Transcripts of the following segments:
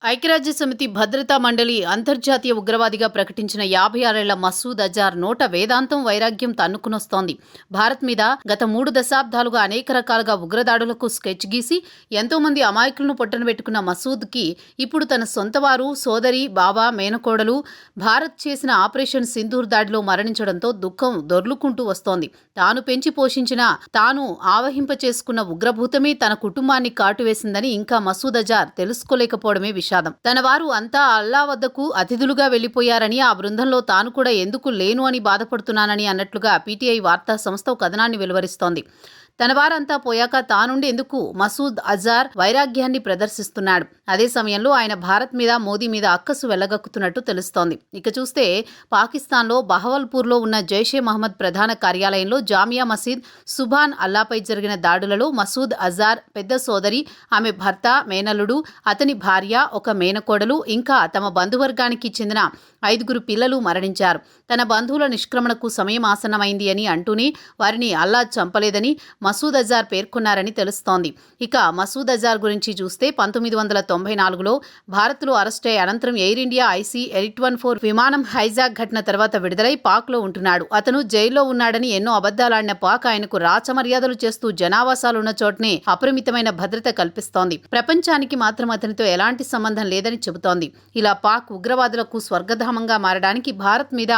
ఐక్యరాజ్యసమితి భద్రతా మండలి అంతర్జాతీయ ఉగ్రవాదిగా ప్రకటించిన 56 ఏళ్ల మసూద్ అజార్ నోట వేదాంతం వైరాగ్యం తన్నుకునొస్తోంది. భారత్ మీద గత 3 దశాబ్దాలుగా అనేక రకాలుగా ఉగ్రదాడులకు స్కెచ్ గీసి ఎంతో మంది అమాయకులను పొట్టనబెట్టుకున్న మసూద్కి ఇప్పుడు తన సొంతవారు, సోదరి, బావ, మేనకోడలు భారత్ చేసిన ఆపరేషన్ సింధూర్ దాడిలో మరణించడంతో దుఃఖం దొర్లుకుంటూ వస్తోంది. తాను పెంచి పోషించిన, తాను ఆవహింప చేసుకున్న ఉగ్రభూతమే తన కుటుంబాన్ని కాటువేసిందని ఇంకా మసూద్ అజార్ తెలుసుకోలేకపోవడమే విషాదం. తన వారు అంతా అల్లా వద్దకు అతిథులుగా వెళ్లిపోయారని, ఆ బృందంలో తాను కూడా ఎందుకు లేను అని బాధపడుతున్నానని అన్నట్లుగా పీటీఐ వార్తా సంస్థ ఒక కథనాన్ని వెలువరిస్తోంది. తన వారంతా పోయాక తానుండి ఎందుకు మసూద్ అజార్ వైరాగ్యాన్ని ప్రదర్శిస్తున్నాడు. అదే సమయంలో ఆయన భారత్ మీద, మోదీ మీద అక్కసు వెళ్లగక్కుతున్నట్టు తెలుస్తోంది. ఇక చూస్తే పాకిస్తాన్లో బహవల్పూర్లో ఉన్న జైషే మహమ్మద్ ప్రధాన కార్యాలయంలో జామియా మసీద్ సుభాన్ అల్లాపై జరిగిన దాడులలో మసూద్ అజార్ పెద్ద సోదరి, ఆమె భర్త, మేనల్లుడు, అతని భార్య, ఒక మేనకోడలు, ఇంకా తమ బంధువర్గానికి చెందిన 5 పిల్లలు మరణించారు. తన బంధువుల నిష్క్రమణకు సమయం ఆసన్నమైంది అని అంటూనే వారిని అల్లా చంపలేదని మసూద్ అజార్ పేర్కొన్నారని తెలుస్తోంది. ఇక మసూద్ అజార్ గురించి చూస్తే 1994లో భారత్లో అరెస్టై అనంతరం ఎయిర్ ఇండియా ఐసీ 814 విమానం హైజాక్ ఘటన తర్వాత విడుదలై పాక్లో ఉంటున్నాడు. అతను జైల్లో ఉన్నాడని ఎన్నో అబద్దాలాడిన పాక్ ఆయనకు రాచమర్యాదలు చేస్తూ జనావాసాలున్న చోటనే అపరిమితమైన భద్రత కల్పిస్తోంది. ప్రపంచానికి మాత్రం అతనితో ఎలాంటి సంబంధం లేదని చెబుతోంది. ఇలా పాక్ ఉగ్రవాదులకు స్వర్గధామంగా మారడానికి, భారత్ మీద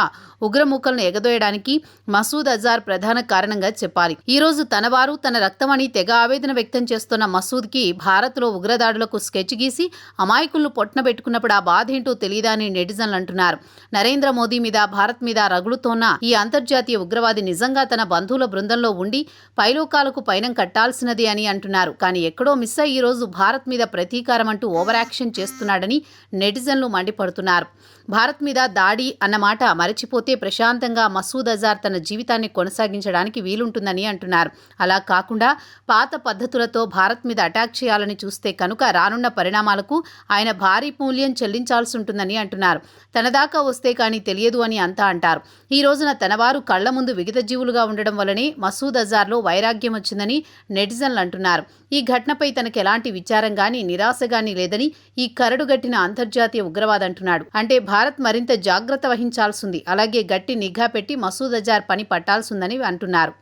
ఉగ్రమూకలను ఎగదోయడానికి మసూద్ అజార్ ప్రధాన కారణంగా చెప్పాలి. ఈ రోజు తన వారు, తన రక్తమని తెగ ఆవేదన వ్యక్తం చేస్తున్న మసూద్కి భారత్లో ఉగ్రదాడులకు స్కెచ్ గీసి అమాయకులను పొట్టనబెట్టుకున్నప్పుడు ఆ బాధ ఏంటో తెలియదా అని నెటిజన్లు అంటున్నారు. నరేంద్ర మోదీ మీద, భారత్ మీద రగులుతోన్న ఈ అంతర్జాతీయ ఉగ్రవాది నిజంగా తన బంధువుల బృందంలో ఉండి పైలోకాలకు పైనం కట్టాల్సినది అని అంటున్నారు. కానీ ఎక్కడో మిస్ అయ్యి ఈ రోజు భారత్ మీద ప్రతీకారం అంటూ ఓవర్ యాక్షన్ చేస్తున్నాడని నెటిజన్లు మండిపడుతున్నారు. భారత్ మీద దాడి అన్నమాట మరచిపోతే ప్రశాంతంగా మసూద్ అజార్ తన జీవితాన్ని కొనసాగించడానికి వీలుంటుందని అంటున్నారు. అలా కాకుండా పాత పద్ధతులతో భారత్ మీద అటాక్ చేయాలని చూస్తే కనుక రానున్న పరిణామాలకు ఆయన భారీ మూల్యం చెల్లించాల్సి ఉంటుందని అంటున్నారు. తన దాకా వస్తే కానీ తెలియదు అని అంతా అంటారు. ఈ రోజున తనవారు కళ్ల ముందు విగత జీవులుగా ఉండడం వల్లనే మసూద్ అజార్లో వైరాగ్యం వచ్చిందని నెటిజన్లు అంటున్నారు. ఈ ఘటనపై తనకు ఎలాంటి విచారం గానీ, నిరాశ గానీ లేదని ఈ కరడుగట్టిన అంతర్జాతీయ ఉగ్రవాది అంటున్నాడు. అంటే భారత్ మరింత జాగ్రత్త వహించాల్సింది, అలాగే గట్టి నిఘా పెట్టి మసూద్ అజార్ పని పట్టాల్సిందని అంటున్నారు.